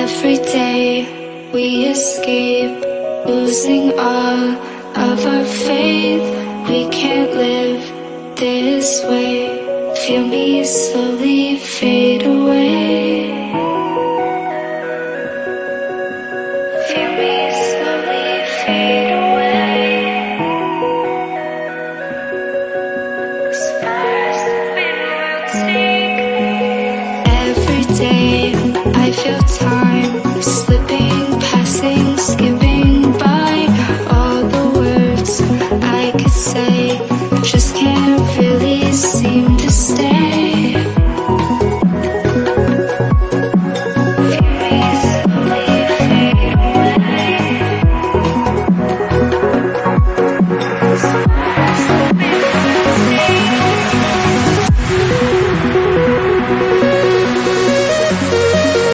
Every day we escape, losing all of our faith. We can't live this way. Feel me slowly fade away.